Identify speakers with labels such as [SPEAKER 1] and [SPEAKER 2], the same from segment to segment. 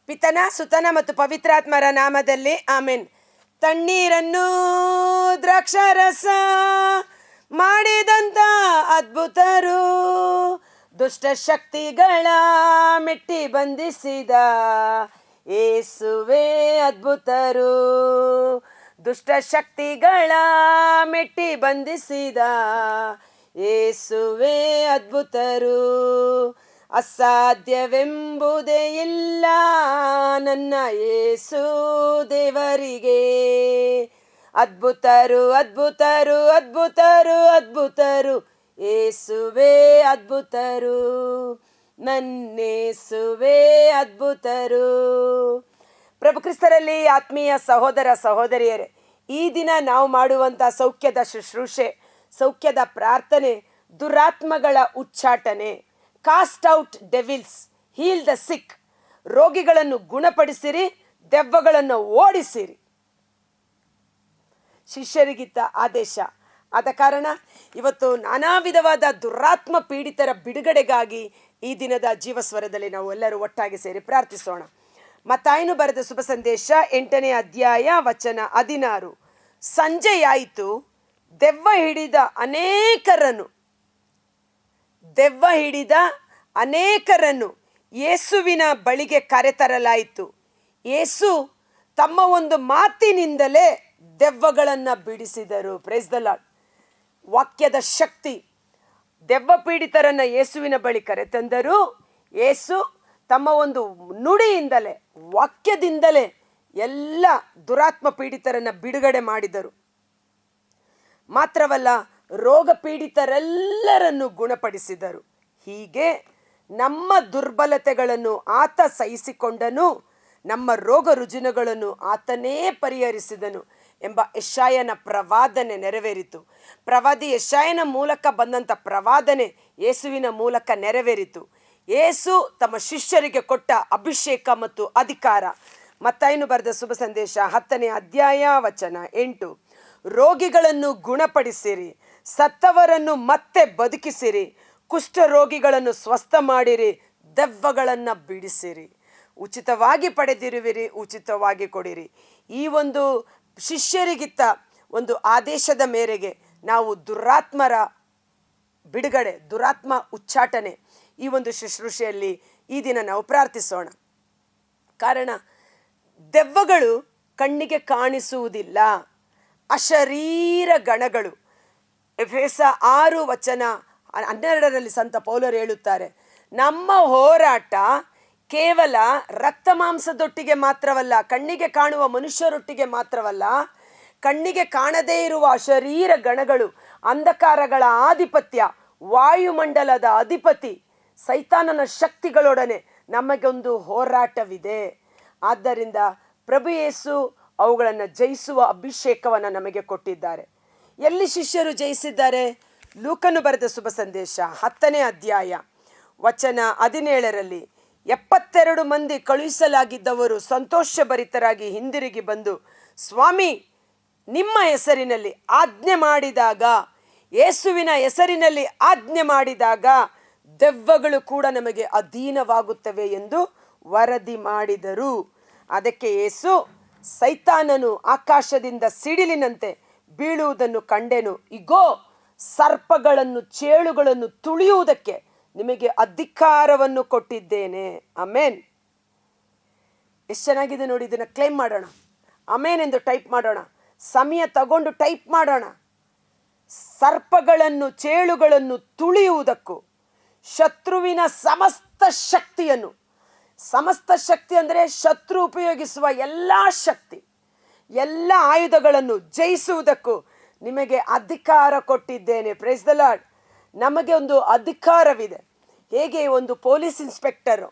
[SPEAKER 1] ಪಿತನ ಸುತನ ಮತ್ತು ಪವಿತ್ರಾತ್ಮರ ನಾಮದಲ್ಲಿ ಆಮೆನ್. ತಣ್ಣೀರನ್ನು ದ್ರಾಕ್ಷಾರಸ ಮಾಡಿದಂತ ಅದ್ಭುತರು, ದುಷ್ಟ ಶಕ್ತಿಗಳ ಮೆಟ್ಟಿ ಬಂಧಿಸಿದ ಯೇಸುವೇ ಅದ್ಭುತರು. ದುಷ್ಟ ಶಕ್ತಿಗಳ ಮೆಟ್ಟಿ ಬಂಧಿಸಿದ ಯೇಸುವೇ ಅದ್ಭುತರು. ಅಸಾಧ್ಯವೆಂಬುದೇ ಇಲ್ಲ ನನ್ನ ಯೇಸು ದೇವರಿಗೆ. ಅದ್ಭುತರು ಅದ್ಭುತರು ಅದ್ಭುತರು ಅದ್ಭುತರು, ಯೇಸುವೇ ಅದ್ಭುತರು, ನನ್ನೇಸುವೇ ಅದ್ಭುತರು. ಪ್ರಭು ಕ್ರಿಸ್ತರಲ್ಲಿ ಆತ್ಮೀಯ ಸಹೋದರ ಸಹೋದರಿಯರೇ, ಈ ದಿನ ನಾವು ಮಾಡುವಂಥ ಸೌಖ್ಯದ ಶುಶ್ರೂಷೆ, ಸೌಖ್ಯದ ಪ್ರಾರ್ಥನೆ, ದುರಾತ್ಮಗಳ ಉಚ್ಚಾಟನೆ, cast out devils, heal the sick, ರೋಗಿಗಳನ್ನು ಗುಣಪಡಿಸಿರಿ, ದೆವ್ವಗಳನ್ನು ಓಡಿಸಿರಿ. ಶಿಷ್ಯರಿಗಿತ್ತ ಆದೇಶ. ಆದ ಕಾರಣ ಇವತ್ತು ನಾನಾ ವಿಧವಾದ ದುರಾತ್ಮ ಪೀಡಿತರ ಬಿಡುಗಡೆಗಾಗಿ ಈ ದಿನದ ಜೀವಸ್ವರದಲ್ಲಿ ನಾವು ಎಲ್ಲರೂ ಒಟ್ಟಾಗಿ ಸೇರಿ ಪ್ರಾರ್ಥಿಸೋಣ. ಮತ್ತಾಯನು ಬರೆದ ಶುಭ ಸಂದೇಶ 8ನೇ ಅಧ್ಯಾಯ ವಚನ 16. ಸಂಜೆಯಾಯಿತು, ದೆವ್ವ ಹಿಡಿದ ಅನೇಕರನ್ನು ಯೇಸುವಿನ ಬಳಿಗೆ ಕರೆತರಲಾಯಿತು. ಯೇಸು ತಮ್ಮ ಒಂದು ಮಾತಿನಿಂದಲೇ ದೆವ್ವಗಳನ್ನು ಬಿಡಿಸಿದರು. Praise the lord. ವಾಕ್ಯದ ಶಕ್ತಿ. ದೆವ್ವ ಪೀಡಿತರನ್ನು ಯೇಸುವಿನ ಬಳಿ ಕರೆತಂದರು. ಯೇಸು ತಮ್ಮ ಒಂದು ನುಡಿಯಿಂದಲೇ, ವಾಕ್ಯದಿಂದಲೇ ಎಲ್ಲ ದುರಾತ್ಮ ಪೀಡಿತರನ್ನು ಬಿಡುಗಡೆ ಮಾಡಿದರು. ಮಾತ್ರವಲ್ಲ, ರೋಗ ಪೀಡಿತರೆಲ್ಲರನ್ನು ಗುಣಪಡಿಸಿದರು. ಹೀಗೆ ನಮ್ಮ ದುರ್ಬಲತೆಗಳನ್ನು ಆತ ಸಹಿಸಿಕೊಂಡನು, ನಮ್ಮ ರೋಗ ರುಜಿನಗಳನ್ನು ಆತನೇ ಪರಿಹರಿಸಿದನು ಎಂಬ ಯೆಶಾಯನ ಪ್ರವಾದನೆ ನೆರವೇರಿತು. ಪ್ರವಾದಿ ಯೆಶಾಯನ ಮೂಲಕ ಬಂದಂಥ ಪ್ರವಾದನೆ ಯೇಸುವಿನ ಮೂಲಕ ನೆರವೇರಿತು. ಯೇಸು ತಮ್ಮ ಶಿಷ್ಯರಿಗೆ ಕೊಟ್ಟ ಅಭಿಷೇಕ ಮತ್ತು ಅಧಿಕಾರ. ಮತ್ತಾಯನು ಬರೆದ ಶುಭ ಸಂದೇಶ 10ನೇ ಅಧ್ಯಾಯ ವಚನ 8. ರೋಗಿಗಳನ್ನು ಗುಣಪಡಿಸಿರಿ, ಸತ್ತವರನ್ನು ಮತ್ತೆ ಬದುಕಿಸಿರಿ, ಕುಷ್ಠ ರೋಗಿಗಳನ್ನು ಸ್ವಸ್ಥ ಮಾಡಿರಿ, ದೆವ್ವಗಳನ್ನು ಬಿಡಿಸಿರಿ. ಉಚಿತವಾಗಿ ಪಡೆದಿರುವಿರಿ, ಉಚಿತವಾಗಿ ಕೊಡಿರಿ. ಈ ಒಂದು ಶಿಷ್ಯರಿಗಿತ್ತ ಒಂದು ಆದೇಶದ ಮೇರೆಗೆ ನಾವು ದುರಾತ್ಮರ ಬಿಡುಗಡೆ, ದುರಾತ್ಮ ಉಚ್ಚಾಟನೆ, ಈ ಒಂದು ಶುಶ್ರೂಷೆಯಲ್ಲಿ ಈ ದಿನ ನಾವು ಪ್ರಾರ್ಥಿಸೋಣ. ಕಾರಣ ದೆವ್ವಗಳು ಕಣ್ಣಿಗೆ ಕಾಣಿಸುವುದಿಲ್ಲ, ಅಶರೀರ ಗಣಗಳು. ಎಫೆಸ 6 ವಚನ 12ರಲ್ಲಿ ಸಂತ ಪೌಲರು ಹೇಳುತ್ತಾರೆ, ನಮ್ಮ ಹೋರಾಟ ಕೇವಲ ರಕ್ತ ಮಾಂಸದೊಟ್ಟಿಗೆ ಮಾತ್ರವಲ್ಲ, ಕಣ್ಣಿಗೆ ಕಾಣುವ ಮನುಷ್ಯರೊಟ್ಟಿಗೆ ಮಾತ್ರವಲ್ಲ, ಕಣ್ಣಿಗೆ ಕಾಣದೇ ಇರುವ ಅಶರೀರ ಗಣಗಳು, ಅಂಧಕಾರಗಳ ಆಧಿಪತ್ಯ, ವಾಯುಮಂಡಲದ ಅಧಿಪತಿ ಸೈತಾನನ ಶಕ್ತಿಗಳೊಡನೆ ನಮಗೊಂದು ಹೋರಾಟವಿದೆ. ಆದ್ದರಿಂದ ಪ್ರಭು ಯೇಸು ಅವುಗಳನ್ನು ಜಯಿಸುವ ಅಭಿಷೇಕವನ್ನು ನಮಗೆ ಕೊಟ್ಟಿದ್ದಾರೆ. ಎಲ್ಲಿ ಶಿಷ್ಯರು ಜಯಿಸಿದ್ದಾರೆ? ಲೂಕನು ಬರೆದ ಶುಭ ಸಂದೇಶ 10ನೇ ಅಧ್ಯಾಯ ವಚನ 17ರಲ್ಲಿ 72 ಮಂದಿ ಕಳುಹಿಸಲಾಗಿದ್ದವರು ಸಂತೋಷಭರಿತರಾಗಿ ಹಿಂದಿರುಗಿ ಬಂದು, ಸ್ವಾಮಿ, ನಿಮ್ಮ ಹೆಸರಿನಲ್ಲಿ ಆಜ್ಞೆ ಮಾಡಿದಾಗ, ಯೇಸುವಿನ ಹೆಸರಿನಲ್ಲಿ ಆಜ್ಞೆ ಮಾಡಿದಾಗ ದೆವ್ವಗಳು ಕೂಡ ನಮಗೆ ಅಧೀನವಾಗುತ್ತವೆ ಎಂದು ವರದಿ ಮಾಡಿದರು. ಅದಕ್ಕೆ ಯೇಸು, ಸೈತಾನನು ಆಕಾಶದಿಂದ ಸಿಡಿಲಿನಂತೆ ಬೀಳುವುದನ್ನು ಕಂಡೆನು. ಇಗೋ, ಸರ್ಪಗಳನ್ನು ಚೇಳುಗಳನ್ನು ತುಳಿಯುವುದಕ್ಕೆ ನಿಮಗೆ ಅಧಿಕಾರವನ್ನು ಕೊಟ್ಟಿದ್ದೇನೆ. ಆಮೇನ್. ಎಷ್ಟು ಚೆನ್ನಾಗಿದೆ ನೋಡಿ. ಇದನ್ನು ಕ್ಲೇಮ್ ಮಾಡೋಣ. ಆಮೇನ್ ಎಂದು ಟೈಪ್ ಮಾಡೋಣ. ಸಮಯ ತಗೊಂಡು ಟೈಪ್ ಮಾಡೋಣ. ಸರ್ಪಗಳನ್ನು ಚೇಳುಗಳನ್ನು ತುಳಿಯುವುದಕ್ಕೂ, ಶತ್ರುವಿನ ಸಮಸ್ತ ಶಕ್ತಿಯನ್ನು, ಸಮಸ್ತ ಶಕ್ತಿ ಅಂದರೆ ಶತ್ರು ಉಪಯೋಗಿಸುವ ಎಲ್ಲ ಶಕ್ತಿ, ಎಲ್ಲ ಆಯುಧಗಳನ್ನು ಜಯಿಸುವುದಕ್ಕೂ ನಿಮಗೆ ಅಧಿಕಾರ ಕೊಟ್ಟಿದ್ದೇನೆ. Price the lord. ನಮಗೆ ಒಂದು ಅಧಿಕಾರವಿದೆ. ಹೇಗೆ ಒಂದು ಪೊಲೀಸ್ ಇನ್ಸ್ಪೆಕ್ಟರು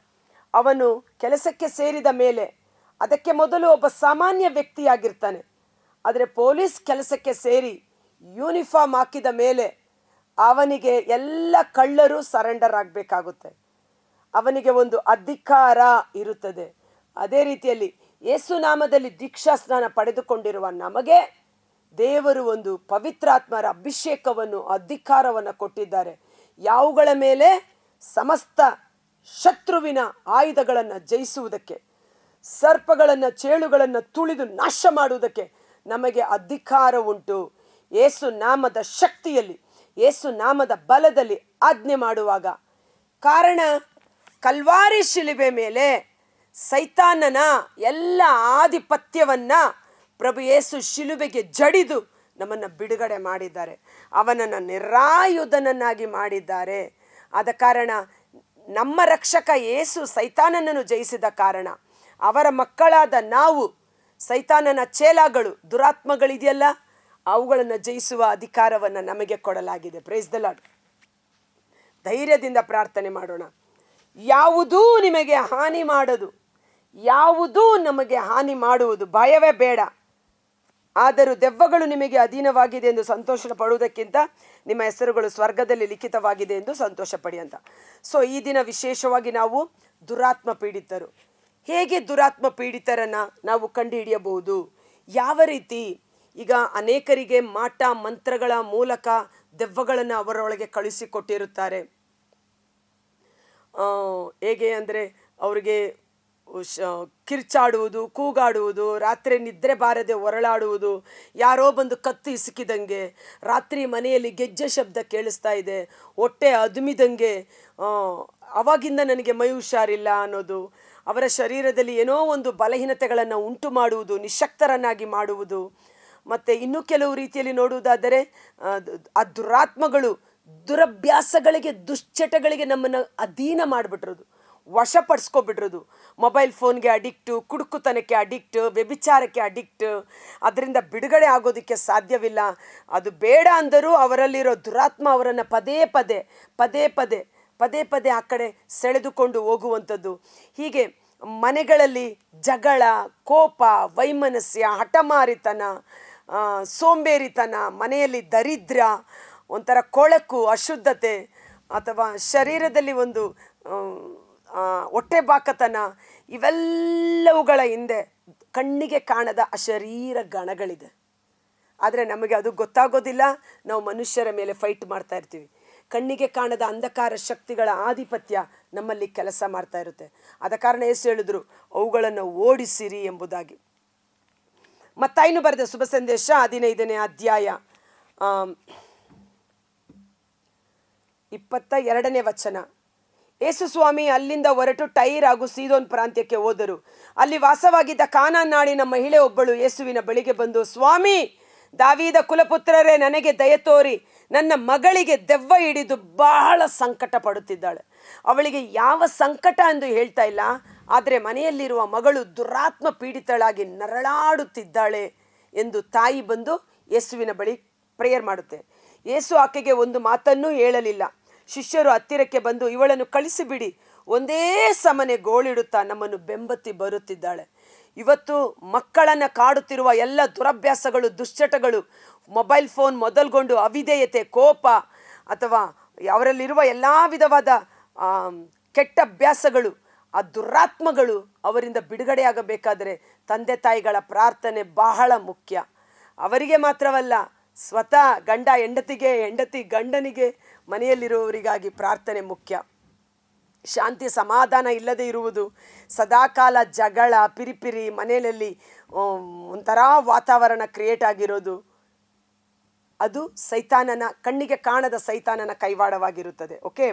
[SPEAKER 1] ಅವನು ಕೆಲಸಕ್ಕೆ ಸೇರಿದ ಮೇಲೆ ಅದಕ್ಕೆ ಮೊದಲು ಒಬ್ಬ ಸಾಮಾನ್ಯ ವ್ಯಕ್ತಿಯಾಗಿರ್ತಾನೆ. ಆದರೆ ಪೊಲೀಸ್ ಕೆಲಸಕ್ಕೆ ಸೇರಿ ಯೂನಿಫಾರ್ಮ್ ಹಾಕಿದ ಮೇಲೆ ಅವನಿಗೆ ಎಲ್ಲ ಕಳ್ಳರು ಸರೆಂಡರ್ ಆಗಬೇಕಾಗುತ್ತೆ. ಅವನಿಗೆ ಒಂದು ಅಧಿಕಾರ ಇರುತ್ತದೆ. ಅದೇ ರೀತಿಯಲ್ಲಿ ಯೇಸು ನಾಮದಲ್ಲಿ ದೀಕ್ಷಾ ಸ್ನಾನ ಪಡೆದುಕೊಂಡಿರುವ ನಮಗೆ ದೇವರು ಒಂದು ಪವಿತ್ರಾತ್ಮರ ಅಭಿಷೇಕವನ್ನು, ಅಧಿಕಾರವನ್ನು ಕೊಟ್ಟಿದ್ದಾರೆ. ಯಾವುಗಳ ಮೇಲೆ? ಸಮಸ್ತ ಶತ್ರುವಿನ ಆಯುಧಗಳನ್ನು ಜಯಿಸುವುದಕ್ಕೆ. ಸರ್ಪಗಳನ್ನು ಚೇಳುಗಳನ್ನು ತುಳಿದು ನಾಶ ಮಾಡುವುದಕ್ಕೆ ನಮಗೆ ಅಧಿಕಾರ ಉಂಟು. ಯೇಸು ನಾಮದ ಶಕ್ತಿಯಲ್ಲಿ, ಯೇಸು ನಾಮದ ಬಲದಲ್ಲಿ ಆಜ್ಞೆ ಮಾಡುವಾಗ. ಕಾರಣ, ಕಲ್ವಾರಿ ಶಿಲುಬೆ ಮೇಲೆ ಸೈತಾನನ ಎಲ್ಲ ಆಧಿಪತ್ಯವನ್ನು ಪ್ರಭು ಯೇಸು ಶಿಲುಬೆಗೆ ಜಡಿದು ನಮ್ಮನ್ನು ಬಿಡುಗಡೆ ಮಾಡಿದ್ದಾರೆ. ಅವನನ್ನು ನಿರಾಯುಧನನ್ನಾಗಿ ಮಾಡಿದ್ದಾರೆ. ಆದ ಕಾರಣ ನಮ್ಮ ರಕ್ಷಕ ಯೇಸು ಸೈತಾನನನ್ನು ಜಯಿಸಿದ ಕಾರಣ ಅವರ ಮಕ್ಕಳಾದ ನಾವು ಸೈತಾನನ ಚೇಲಾಗಳು, ದುರಾತ್ಮಗಳಿದೆಯಲ್ಲ, ಅವುಗಳನ್ನು ಜಯಿಸುವ ಅಧಿಕಾರವನ್ನು ನಮಗೆ ಕೊಡಲಾಗಿದೆ. Price the lord. ಧೈರ್ಯದಿಂದ ಪ್ರಾರ್ಥನೆ ಮಾಡೋಣ. ಯಾವುದೂ ನಿಮಗೆ ಹಾನಿ ಮಾಡದು, ಯಾವುದೂ ನಮಗೆ ಹಾನಿ ಮಾಡುವುದು ಭಯವೇ ಬೇಡ. ಆದರೂ ದೆವ್ವಗಳು ನಿಮಗೆ ಅಧೀನವಾಗಿದೆ ಎಂದು ಸಂತೋಷ ಪಡುವುದಕ್ಕಿಂತ ನಿಮ್ಮ ಹೆಸರುಗಳು ಸ್ವರ್ಗದಲ್ಲಿ ಲಿಖಿತವಾಗಿದೆ ಎಂದು ಸಂತೋಷ ಪಡಿ ಅಂತ. ಸೊ ಈ ದಿನ ವಿಶೇಷವಾಗಿ ನಾವು ದುರಾತ್ಮ ಪೀಡಿತರು, ಹೇಗೆ ದುರಾತ್ಮ ಪೀಡಿತರನ್ನು ನಾವು ಕಂಡುಹಿಡಿಯಬಹುದು, ಯಾವ ರೀತಿ? ಈಗ ಅನೇಕರಿಗೆ ಮಾಟ ಮಂತ್ರಗಳ ಮೂಲಕ ದೆವ್ವಗಳನ್ನು ಅವರೊಳಗೆ ಕಳಿಸಿಕೊಟ್ಟಿರುತ್ತಾರೆ. ಹೇಗೆ ಅಂದರೆ ಅವರಿಗೆ ಕಿರ್ಚಾಡುವುದು, ಕೂಗಾಡುವುದು, ರಾತ್ರಿ ನಿದ್ರೆ ಬಾರದೆ ಹೊರಳಾಡುವುದು, ಯಾರೋ ಬಂದು ಕತ್ತು ಇಸುಕಿದಂಗೆ, ರಾತ್ರಿ ಮನೆಯಲ್ಲಿ ಗೆಜ್ಜೆ ಶಬ್ದ ಕೇಳಿಸ್ತಾ ಇದೆ, ಹೊಟ್ಟೆ ಅದುಮಿದಂಗೆ, ಅವಾಗಿಂದ ನನಗೆ ಮೈ ಹುಷಾರಿಲ್ಲ ಅನ್ನೋದು, ಅವರ ಶರೀರದಲ್ಲಿ ಏನೋ ಒಂದು ಬಲಹೀನತೆಗಳನ್ನು ಉಂಟು ಮಾಡುವುದು, ನಿಶಕ್ತರನ್ನಾಗಿ ಮಾಡುವುದು. ಮತ್ತು ಇನ್ನೂ ಕೆಲವು ರೀತಿಯಲ್ಲಿ ನೋಡುವುದಾದರೆ ಆ ದುರಾತ್ಮಗಳು ದುರಭ್ಯಾಸಗಳಿಗೆ, ದುಶ್ಚಟಗಳಿಗೆ ನಮ್ಮನ್ನು ಅಧೀನ ಮಾಡಿಬಿಟ್ರೋದು, ವಶಪಡಿಸ್ಕೊಬಿಟ್ರೋದು. ಮೊಬೈಲ್ ಫೋನ್ಗೆ ಅಡಿಕ್ಟು, ಕುಡುಕುತನಕ್ಕೆ ಅಡಿಕ್ಟು, ವ್ಯಭಿಚಾರಕ್ಕೆ ಅಡಿಕ್ಟು. ಅದರಿಂದ ಬಿಡುಗಡೆ ಆಗೋದಕ್ಕೆ ಸಾಧ್ಯವಿಲ್ಲ. ಅದು ಬೇಡ ಅಂದರೂ ಅವರಲ್ಲಿರೋ ದುರಾತ್ಮ ಅವರನ್ನು ಪದೇ ಪದೇ ಆ ಕಡೆ ಸೆಳೆದುಕೊಂಡು ಹೋಗುವಂಥದ್ದು. ಹೀಗೆ ಮನೆಗಳಲ್ಲಿ ಜಗಳ, ಕೋಪ, ವೈಮನಸ್ಯ, ಹಠಮಾರಿತನ, ಸೋಂಬೇರಿತನ, ಮನೆಯಲ್ಲಿ ದರಿದ್ರ, ಒಂಥರ ಕೊಳಕು, ಅಶುದ್ಧತೆ, ಅಥವಾ ಶರೀರದಲ್ಲಿ ಒಂದು ಹೊಟ್ಟೆ ಬಾಕತನ, ಇವೆಲ್ಲವುಗಳ ಹಿಂದೆ ಕಣ್ಣಿಗೆ ಕಾಣದ ಅಶರೀರ ಗಣಗಳಿದೆ. ಆದರೆ ನಮಗೆ ಅದು ಗೊತ್ತಾಗೋದಿಲ್ಲ. ನಾವು ಮನುಷ್ಯರ ಮೇಲೆ ಫೈಟ್ ಮಾಡ್ತಾ ಇರ್ತೀವಿ. ಕಣ್ಣಿಗೆ ಕಾಣದ ಅಂಧಕಾರ ಶಕ್ತಿಗಳ ಆಧಿಪತ್ಯ ನಮ್ಮಲ್ಲಿ ಕೆಲಸ ಮಾಡ್ತಾ ಇರುತ್ತೆ. ಆದ ಕಾರಣ ಯೇಸು ಹೇಳಿದ್ರು, ಅವುಗಳನ್ನು ಓಡಿಸಿರಿ ಎಂಬುದಾಗಿ. ಮತ್ತಾಯನು ಬರೆದ ಶುಭ ಸಂದೇಶ 15ನೇ ಅಧ್ಯಾಯ 22ನೇ ವಚನ. ಯೇಸು ಸ್ವಾಮಿ ಅಲ್ಲಿಂದ ಹೊರಟು ಟೈರ್ ಹಾಗೂ ಸೀದೋನ್ ಪ್ರಾಂತ್ಯಕ್ಕೆ ಹೋದರು. ಅಲ್ಲಿ ವಾಸವಾಗಿದ್ದ ಕಾನಾನ್ ನಾಡಿನ ಮಹಿಳೆ ಒಬ್ಬಳು ಯೇಸುವಿನ ಬಳಿಗೆ ಬಂದು, ಸ್ವಾಮಿ, ದಾವೀದ ಕುಲಪುತ್ರರೇ, ನನಗೆ ದಯ ತೋರಿ, ನನ್ನ ಮಗಳಿಗೆ ದೆವ್ವ ಹಿಡಿದು ಬಹಳ ಸಂಕಟ ಪಡುತ್ತಿದ್ದಾಳೆ. ಅವಳಿಗೆ ಯಾವ ಸಂಕಟ ಎಂದು ಹೇಳ್ತಾ ಇಲ್ಲ, ಆದರೆ ಮನೆಯಲ್ಲಿರುವ ಮಗಳು ದುರಾತ್ಮ ಪೀಡಿತಳಾಗಿ ನರಳಾಡುತ್ತಿದ್ದಾಳೆ ಎಂದು ತಾಯಿ ಬಂದು ಯೇಸುವಿನ ಬಳಿ ಪ್ರೇಯರ್ ಮಾಡುತ್ತೆ. ಯೇಸು ಆಕೆಗೆ ಒಂದು ಮಾತನ್ನೂ ಹೇಳಲಿಲ್ಲ. ಶಿಷ್ಯರು ಹತ್ತಿರಕ್ಕೆ ಬಂದು, ಇವಳನ್ನು ಕಳಿಸಿಬಿಡಿ, ಒಂದೇ ಸಮನೆ ಗೋಳಿಡುತ್ತಾ ನಮ್ಮನ್ನು ಬೆಂಬತ್ತಿ ಬರುತ್ತಿದ್ದಾಳೆ. ಇವತ್ತು ಮಕ್ಕಳನ್ನು ಕಾಡುತ್ತಿರುವ ಎಲ್ಲ ದುರಭ್ಯಾಸಗಳು, ದುಶ್ಚಟಗಳು, ಮೊಬೈಲ್ ಫೋನ್ ಮೊದಲ್ಗೊಂಡು ಅವಿಧೇಯತೆ, ಕೋಪ, ಅಥವಾ ಅವರಲ್ಲಿರುವ ಎಲ್ಲ ವಿಧವಾದ ಕೆಟ್ಟ ಅಭ್ಯಾಸಗಳು, ಆ ದುರಾತ್ಮಗಳು ಅವರಿಂದ ಬಿಡುಗಡೆಯಾಗಬೇಕಾದರೆ ತಂದೆ ತಾಯಿಗಳ ಪ್ರಾರ್ಥನೆ ಬಹಳ ಮುಖ್ಯ. ಅವರಿಗೆ ಮಾತ್ರವಲ್ಲ, ಸ್ವತಃ ಗಂಡ ಹೆಂಡತಿಗೆ, ಹೆಂಡತಿ ಗಂಡನಿಗೆ, ಮನೆಯಲ್ಲಿರುವವರಿಗಾಗಿ ಪ್ರಾರ್ಥನೆ ಮುಖ್ಯ. ಶಾಂತಿ ಸಮಾಧಾನ ಇಲ್ಲದೆ ಇರುವುದು, ಸದಾಕಾಲ ಜಗಳ, ಪಿರಿಪಿರಿ, ಮನೆಯಲ್ಲಿ ಒಂಥರ ವಾತಾವರಣ ಕ್ರಿಯೇಟ್ ಆಗಿರೋದು, ಅದು ಸೈತಾನನ, ಕಣ್ಣಿಗೆ ಕಾಣದ ಸೈತಾನನ ಕೈವಾಡವಾಗಿರುತ್ತದೆ. ಓಕೆ.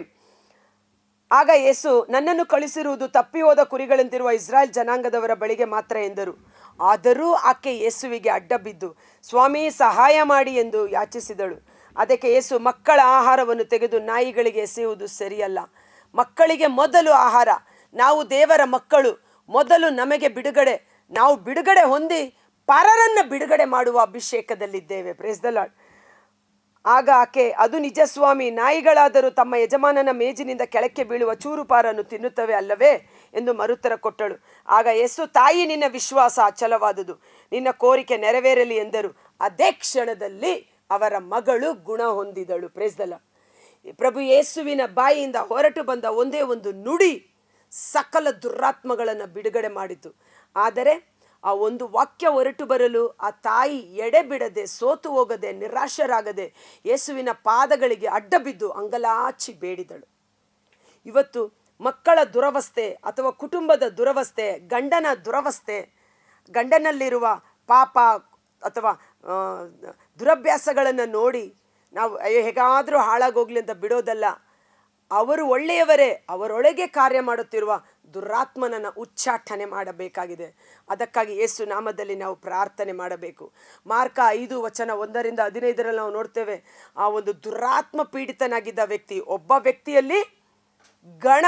[SPEAKER 1] ಆಗ ಯೇಸು, ನನ್ನನ್ನು ಕಳಿಸಿರುವುದು ತಪ್ಪಿ ಹೋದ ಕುರಿಗಳಂತಿರುವ ಇಸ್ರಾಯೇಲ್ ಜನಾಂಗದವರ ಬಳಿಗೆ ಮಾತ್ರ ಎಂದರು. ಆದರೂ ಆಕೆ ಯೇಸುವಿಗೆ ಅಡ್ಡ ಬಿದ್ದು, ಸ್ವಾಮಿ, ಸಹಾಯ ಮಾಡಿ ಎಂದು ಯಾಚಿಸಿದಳು. ಅದಕ್ಕೆ ಯೇಸು, ಮಕ್ಕಳ ಆಹಾರವನ್ನು ತೆಗೆದು ನಾಯಿಗಳಿಗೆ ಎಸೆಯುವುದು ಸರಿಯಲ್ಲ. ಮಕ್ಕಳಿಗೆ ಮೊದಲು ಆಹಾರ. ನಾವು ದೇವರ ಮಕ್ಕಳು, ಮೊದಲು ನಮಗೆ ಬಿಡುಗಡೆ. ನಾವು ಬಿಡುಗಡೆ ಹೊಂದಿ ಪರರನ್ನು ಬಿಡುಗಡೆ ಮಾಡುವ ಅಭಿಷೇಕದಲ್ಲಿದ್ದೇವೆ. Praise the lord. ಆಗ ಆಕೆ, ಅದು ನಿಜ ಸ್ವಾಮಿ, ನಾಯಿಗಳಾದರೂ ತಮ್ಮ ಯಜಮಾನನ ಮೇಜಿನಿಂದ ಕೆಳಕ್ಕೆ ಬೀಳುವ ಚೂರುಪಾರನ್ನು ತಿನ್ನುತ್ತವೆ ಅಲ್ಲವೇ ಎಂದು ಮರುತ್ತರ ಕೊಟ್ಟಳು. ಆಗ ಯೇಸು, ತಾಯಿ, ನಿನ್ನ ವಿಶ್ವಾಸ ಅಚಲವಾದುದು, ನಿನ್ನ ಕೋರಿಕೆ ನೆರವೇರಲಿ ಎಂದರು. ಅದೇ ಕ್ಷಣದಲ್ಲಿ ಅವರ ಮಗಳು ಗುಣ ಹೊಂದಿದಳು. Praise the lord. ಪ್ರಭು ಯೇಸುವಿನ ಬಾಯಿಯಿಂದ ಹೊರಟು ಬಂದ ಒಂದೇ ಒಂದು ನುಡಿ ಸಕಲ ದುರಾತ್ಮಗಳನ್ನು ಬಿಡುಗಡೆ ಮಾಡಿತು. ಆದರೆ ಆ ಒಂದು ವಾಕ್ಯ ಹೊರಟು ಬರಲು ಆ ತಾಯಿ ಎಡೆ ಬಿಡದೆ, ಸೋತು ಹೋಗದೆ, ನಿರಾಶರಾಗದೆ ಯೇಸುವಿನ ಪಾದಗಳಿಗೆ ಅಡ್ಡ ಬಿದ್ದು ಅಂಗಲಾಚಿ ಬೇಡಿದಳು. ಇವತ್ತು ಮಕ್ಕಳ ದುರವಸ್ಥೆ ಅಥವಾ ಕುಟುಂಬದ ದುರವಸ್ಥೆ, ಗಂಡನ ದುರವಸ್ಥೆ, ಗಂಡನಲ್ಲಿರುವ ಪಾಪ ಅಥವಾ ದುರಭ್ಯಾಸಗಳನ್ನು ನೋಡಿ ನಾವು ಹೇಗಾದರೂ ಹಾಳಾಗೋಗ್ಲಿ ಅಂತ ಬಿಡೋದಲ್ಲ. ಅವರು ಒಳ್ಳೆಯವರೇ, ಅವರೊಳಗೆ ಕಾರ್ಯ ಮಾಡುತ್ತಿರುವ ದುರಾತ್ಮನನ್ನು ಉಚ್ಚಾಟನೆ ಮಾಡಬೇಕಾಗಿದೆ. ಅದಕ್ಕಾಗಿ ಯೇಸು ನಾಮದಲ್ಲಿ ನಾವು ಪ್ರಾರ್ಥನೆ ಮಾಡಬೇಕು. ಮಾರ್ಕ 5:1-15 ನಾವು ನೋಡ್ತೇವೆ, ಆ ಒಂದು ದುರಾತ್ಮ ಪೀಡಿತನಾಗಿದ್ದ ವ್ಯಕ್ತಿ, ಒಬ್ಬ ವ್ಯಕ್ತಿಯಲ್ಲಿ ಗಣ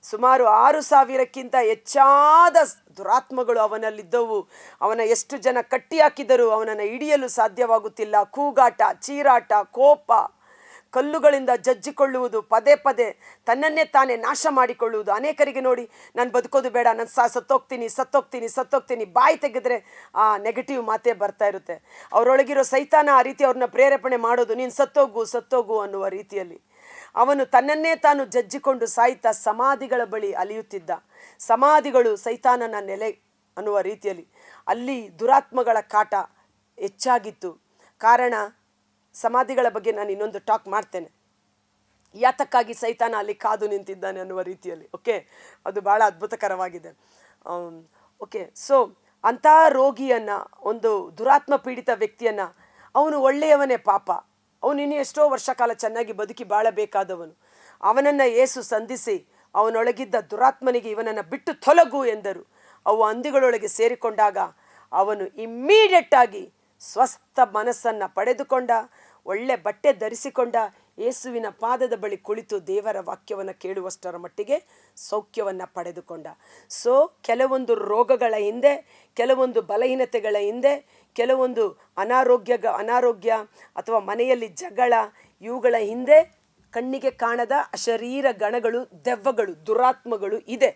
[SPEAKER 1] ಸುಮಾರು 6,000ಕ್ಕಿಂತ ಹೆಚ್ಚಾದ ದುರಾತ್ಮಗಳು ಅವನಲ್ಲಿದ್ದವು. ಅವನ ಎಷ್ಟು ಜನ ಕಟ್ಟಿ ಹಾಕಿದರೂ ಅವನನ್ನು ಹಿಡಿಯಲು ಸಾಧ್ಯವಾಗುತ್ತಿಲ್ಲ. ಕೂಗಾಟ, ಚೀರಾಟ, ಕೋಪ, ಕಲ್ಲುಗಳಿಂದ ಜಜ್ಜಿಕೊಳ್ಳುವುದು, ಪದೇ ಪದೇ ತನ್ನನ್ನೇ ತಾನೇ ನಾಶ ಮಾಡಿಕೊಳ್ಳುವುದು. ಅನೇಕರಿಗೆ ನೋಡಿ, ನಾನು ಬದುಕೋದು ಬೇಡ, ನಾನು ಸತ್ತೋಗ್ತೀನಿ ಬಾಯಿ ತೆಗೆದ್ರೆ ಆ ನೆಗೆಟಿವ್ ಮಾತೇ ಬರ್ತಾ ಇರುತ್ತೆ. ಅವರೊಳಗಿರೋ ಸೈತಾನ ಆ ರೀತಿ ಅವ್ರನ್ನ ಪ್ರೇರೇಪಣೆ ಮಾಡೋದು, ನೀನು ಸತ್ತೋಗು ಅನ್ನುವ ರೀತಿಯಲ್ಲಿ. ಅವನು ತನ್ನನ್ನೇ ತಾನು ಜಜ್ಜಿಕೊಂಡು ಸಾಯ್ತಾ ಸಮಾಧಿಗಳ ಬಳಿ ಅಲಿಯುತ್ತಿದ್ದ. ಸಮಾಧಿಗಳು ಸೈತಾನನ ನೆಲೆ ಅನ್ನುವ ರೀತಿಯಲ್ಲಿ ಅಲ್ಲಿ ದುರಾತ್ಮಗಳ ಕಾಟ ಹೆಚ್ಚಾಗಿತ್ತು. ಕಾರಣ, ಸಮಾಧಿಗಳ ಬಗ್ಗೆ ನಾನು ಇನ್ನೊಂದು ಟಾಕ್ ಮಾಡ್ತೇನೆ, ಯಾತಕ್ಕಾಗಿ ಸೈತಾನ ಅಲ್ಲಿ ಕಾದು ನಿಂತಿದ್ದಾನೆ ಅನ್ನುವ ರೀತಿಯಲ್ಲಿ. ಓಕೆ, ಅದು ಭಾಳ ಅದ್ಭುತಕರವಾಗಿದೆ. ಓಕೆ, ಸೊ ಅಂಥ ರೋಗಿಯನ್ನು, ಒಂದು ದುರಾತ್ಮ ಪೀಡಿತ ವ್ಯಕ್ತಿಯನ್ನು, ಅವನು ಒಳ್ಳೆಯವನೇ, ಪಾಪ ಅವನು ಇನ್ನೂ ಎಷ್ಟೋ ವರ್ಷ ಕಾಲ ಚೆನ್ನಾಗಿ ಬದುಕಿ ಬಾಳಬೇಕಾದವನು. ಅವನನ್ನು ಯೇಸು ಸಂಧಿಸಿ ಅವನೊಳಗಿದ್ದ ದುರಾತ್ಮನಿಗೆ ಇವನನ್ನು ಬಿಟ್ಟು ತೊಲಗು ಎಂದರು. ಅವು ಹಂದಿಗಳೊಳಗೆ ಸೇರಿಕೊಂಡಾಗ ಅವನು ಇಮ್ಮಿಡಿಯೇಟ್ ಆಗಿ ಸ್ವಸ್ಥ ಮನಸ್ಸನ್ನು ಪಡೆದುಕೊಂಡ, ಒಳ್ಳೆ ಬಟ್ಟೆ ಧರಿಸಿಕೊಂಡ, ಯೇಸುವಿನ ಪಾದದ ಬಳಿ ಕುಳಿತು ದೇವರ ವಾಕ್ಯವನ್ನು ಕೇಳುವಷ್ಟರ ಮಟ್ಟಿಗೆ ಸೌಖ್ಯವನ್ನು ಪಡೆದುಕೊಂಡ. ಸೊ ಕೆಲವೊಂದು ರೋಗಗಳ ಹಿಂದೆ, ಕೆಲವೊಂದು ಬಲಹೀನತೆಗಳ ಹಿಂದೆ, ಕೆಲವೊಂದು ಅನಾರೋಗ್ಯ ಅಥವಾ ಮನೆಯಲ್ಲಿ ಜಗಳ, ಇವುಗಳ ಹಿಂದೆ ಕಣ್ಣಿಗೆ ಕಾಣದ ಅಶರೀರ ಗಣಗಳು, ದೆವ್ವಗಳು, ದುರಾತ್ಮಗಳು ಇದೆ.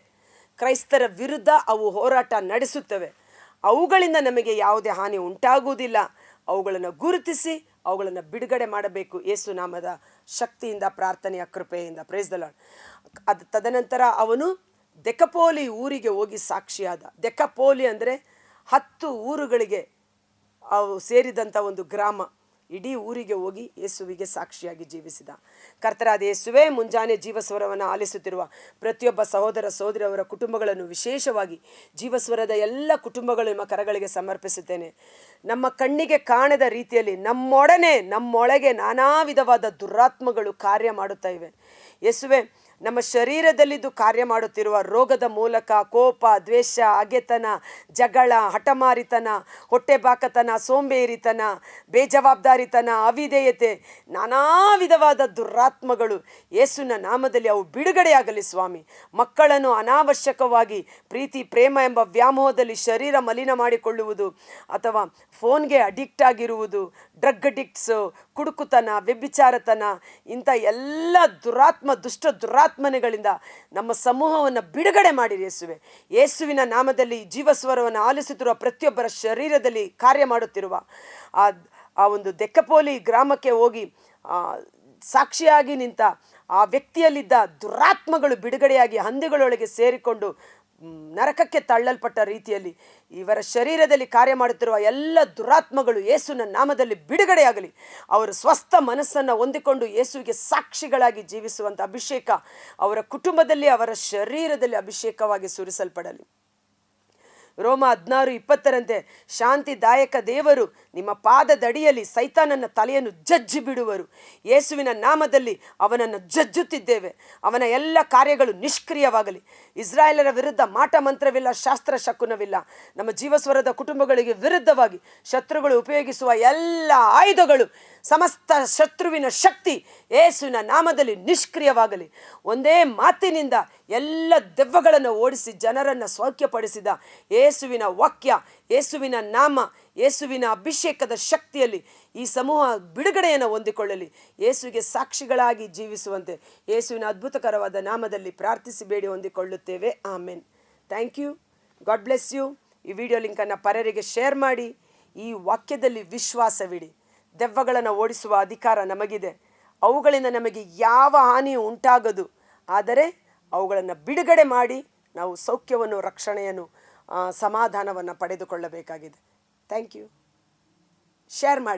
[SPEAKER 1] ಕ್ರೈಸ್ತರ ವಿರುದ್ಧ ಅವು ಹೋರಾಟ ನಡೆಸುತ್ತವೆ. ಅವುಗಳಿಂದ ನಮಗೆ ಯಾವುದೇ ಹಾನಿ ಉಂಟಾಗುವುದಿಲ್ಲ. ಅವುಗಳನ್ನು ಗುರುತಿಸಿ ಅವುಗಳನ್ನು ಬಿಡುಗಡೆ ಮಾಡಬೇಕು ಯೇಸು ನಾಮದ ಶಕ್ತಿಯಿಂದ, ಪ್ರಾರ್ಥನೆಯ ಕೃಪೆಯಿಂದ. Price the lord. ಅದು ತದನಂತರ ಅವನು ದೆಕಪೋಲಿ ಊರಿಗೆ ಹೋಗಿ ಸಾಕ್ಷಿಯಾದ. ದೆಕಪೋಲಿ ಅಂದರೆ 10 ಊರುಗಳಿಗೆ ಅವು ಸೇರಿದಂಥ ಒಂದು ಗ್ರಾಮ. ಇಡೀ ಊರಿಗೆ ಹೋಗಿ ಯೇಸುವಿಗೆ ಸಾಕ್ಷಿಯಾಗಿ ಜೀವಿಸಿದ. ಕರ್ತರಾದ ಯೇಸುವೇ, ಮುಂಜಾನೆ ಜೀವಸ್ವರವನ್ನು ಆಲಿಸುತ್ತಿರುವ ಪ್ರತಿಯೊಬ್ಬ ಸಹೋದರ ಸಹೋದರಿಯವರ ಕುಟುಂಬಗಳನ್ನು, ವಿಶೇಷವಾಗಿ ಜೀವಸ್ವರದ ಎಲ್ಲ ಕುಟುಂಬಗಳು ನಿಮ್ಮ ಕರಗಳಿಗೆ ಸಮರ್ಪಿಸುತ್ತೇನೆ. ನಮ್ಮ ಕಣ್ಣಿಗೆ ಕಾಣದ ರೀತಿಯಲ್ಲಿ ನಮ್ಮೊಳಗೆ ನಾನಾ ವಿಧವಾದ ದುರಾತ್ಮಗಳು ಕಾರ್ಯ ಮಾಡುತ್ತಾ ಇವೆ. ಯೇಸುವೆ, ನಮ್ಮ ಶರೀರದಲ್ಲಿದ್ದು ಕಾರ್ಯ ಮಾಡುತ್ತಿರುವ ರೋಗದ ಮೂಲಕ ಕೋಪ, ದ್ವೇಷ, ಹಗೆತನ, ಜಗಳ, ಹಠಮಾರಿತನ, ಹೊಟ್ಟೆಬಾಕತನ, ಸೋಂಬೇರಿತನ, ಬೇಜವಾಬ್ದಾರಿತನ, ಅವಿಧೇಯತೆ, ನಾನಾ ವಿಧವಾದ ದುರಾತ್ಮಗಳು ಯೇಸುವಿನ ನಾಮದಲ್ಲಿ ಅವು ಬಿಡುಗಡೆಯಾಗಲಿ ಸ್ವಾಮಿ. ಮಕ್ಕಳನ್ನು ಅನಾವಶ್ಯಕವಾಗಿ ಪ್ರೀತಿ, ಪ್ರೇಮ ಎಂಬ ವ್ಯಾಮೋಹದಲ್ಲಿ ಶರೀರ ಮಲಿನ ಮಾಡಿಕೊಳ್ಳುವುದು, ಅಥವಾ ಫೋನ್ಗೆ ಅಡಿಕ್ಟ್ ಆಗಿರುವುದು, ಡ್ರಗ್ ಅಡಿಕ್ಟ್ಸು, ಕುಡುಕುತನ, ವ್ಯಭಿಚಾರತನ, ಇಂಥ ಎಲ್ಲ ದುಷ್ಟ ದುರಾತ್ಮನೆಗಳಿಂದ ನಮ್ಮ ಸಮೂಹವನ್ನು ಬಿಡುಗಡೆ ಮಾಡಿರಿ ಯೇಸುವೆ. ಯೇಸುವಿನ ನಾಮದಲ್ಲಿ ಜೀವಸ್ವರವನ್ನು ಆಲಿಸುತ್ತಿರುವ ಪ್ರತಿಯೊಬ್ಬರ ಶರೀರದಲ್ಲಿ ಕಾರ್ಯ ಮಾಡುತ್ತಿರುವ ಆ ಒಂದು ದೆಕಪೋಲಿ ಗ್ರಾಮಕ್ಕೆ ಹೋಗಿ ಸಾಕ್ಷಿಯಾಗಿ ನಿಂತ ಆ ವ್ಯಕ್ತಿಯಲ್ಲಿದ್ದ ದುರಾತ್ಮಗಳು ಬಿಡುಗಡೆಯಾಗಿ ಹಂದಿಗಳೊಳಗೆ ಸೇರಿಕೊಂಡು ನರಕಕ್ಕೆ ತಳ್ಳಲ್ಪಟ್ಟ ರೀತಿಯಲ್ಲಿ ಇವರ ಶರೀರದಲ್ಲಿ ಕಾರ್ಯ ಮಾಡುತ್ತಿರುವ ಎಲ್ಲ ದುರಾತ್ಮಗಳು ಯೇಸುವಿನ ನಾಮದಲ್ಲಿ ಬಿಡುಗಡೆಯಾಗಲಿ. ಅವರು ಸ್ವಸ್ಥ ಮನಸ್ಸನ್ನು ಹೊಂದಿಕೊಂಡು ಯೇಸುವಿಗೆ ಸಾಕ್ಷಿಗಳಾಗಿ ಜೀವಿಸುವಂಥ ಅಭಿಷೇಕ ಅವರ ಕುಟುಂಬದಲ್ಲಿ, ಅವರ ಶರೀರದಲ್ಲಿ ಅಭಿಷೇಕವಾಗಿ ಸುರಿಸಲ್ಪಡಲಿ. ರೋಮ 16:20 ಶಾಂತಿದಾಯಕ ದೇವರು ನಿಮ್ಮ ಪಾದದಡಿಯಲ್ಲಿ ಸೈತಾನನ ತಲೆಯನ್ನು ಜಜ್ಜಿ ಬಿಡುವರು. ಯೇಸುವಿನ ನಾಮದಲ್ಲಿ ಅವನನ್ನು ಜಜ್ಜುತ್ತಿದ್ದೇವೆ. ಅವನ ಎಲ್ಲ ಕಾರ್ಯಗಳು ನಿಷ್ಕ್ರಿಯವಾಗಲಿ. ಇಸ್ರಾಯೇಲರ ವಿರುದ್ಧ ಮಾಟ ಮಂತ್ರವಿಲ್ಲ, ಶಾಸ್ತ್ರ ಶಕುನವಿಲ್ಲ. ನಮ್ಮ ಜೀವಸ್ವರದ ಕುಟುಂಬಗಳಿಗೆ ವಿರುದ್ಧವಾಗಿ ಶತ್ರುಗಳು ಉಪಯೋಗಿಸುವ ಎಲ್ಲ ಆಯುಧಗಳು, ಸಮಸ್ತ ಶತ್ರುವಿನ ಶಕ್ತಿ ಯೇಸುವಿನ ನಾಮದಲ್ಲಿ ನಿಷ್ಕ್ರಿಯವಾಗಲಿ. ಒಂದೇ ಮಾತಿನಿಂದ ಎಲ್ಲ ದೆವ್ವಗಳನ್ನು ಓಡಿಸಿ ಜನರನ್ನು ಸೌಖ್ಯಪಡಿಸಿದ ಯೇಸುವಿನ ವಾಕ್ಯ, ಯೇಸುವಿನ ನಾಮ, ಯೇಸುವಿನ ಅಭಿಷೇಕದ ಶಕ್ತಿಯಲ್ಲಿ ಈ ಸಮೂಹ ಬಿಡುಗಡೆಯನ್ನು ಹೊಂದಿಕೊಳ್ಳಲಿ. ಯೇಸುವಿಗೆ ಸಾಕ್ಷಿಗಳಾಗಿ ಜೀವಿಸುವಂತೆ ಯೇಸುವಿನ ಅದ್ಭುತಕರವಾದ ನಾಮದಲ್ಲಿ ಪ್ರಾರ್ಥಿಸಿ ಬೇಡಿ ಹೊಂದಿಕೊಳ್ಳುತ್ತೇವೆ. Amen. Thank you. God bless you. ಈ ವಿಡಿಯೋ ಲಿಂಕನ್ನು ಪರರಿಗೆ ಶೇರ್ ಮಾಡಿ. ಈ ವಾಕ್ಯದಲ್ಲಿ ವಿಶ್ವಾಸವಿಡಿ. ದೆವ್ವಗಳನ್ನು ಓಡಿಸುವ ಅಧಿಕಾರ ನಮಗಿದೆ. ಅವುಗಳಿಂದ ನಮಗೆ ಯಾವ ಹಾನಿಯೂ ಉಂಟಾಗದು. ಆದರೆ ಅವುಗಳನ್ನು ಬಿಡುಗಡೆ ಮಾಡಿ ನಾವು ಸೌಖ್ಯವನ್ನು, ರಕ್ಷಣೆಯನ್ನು, ಸಮಾಧಾನವನ್ನು ಪಡೆದುಕೊಳ್ಳಬೇಕಾಗಿದೆ. Thank you. ಶೇರ್ ಮಾಡಿ.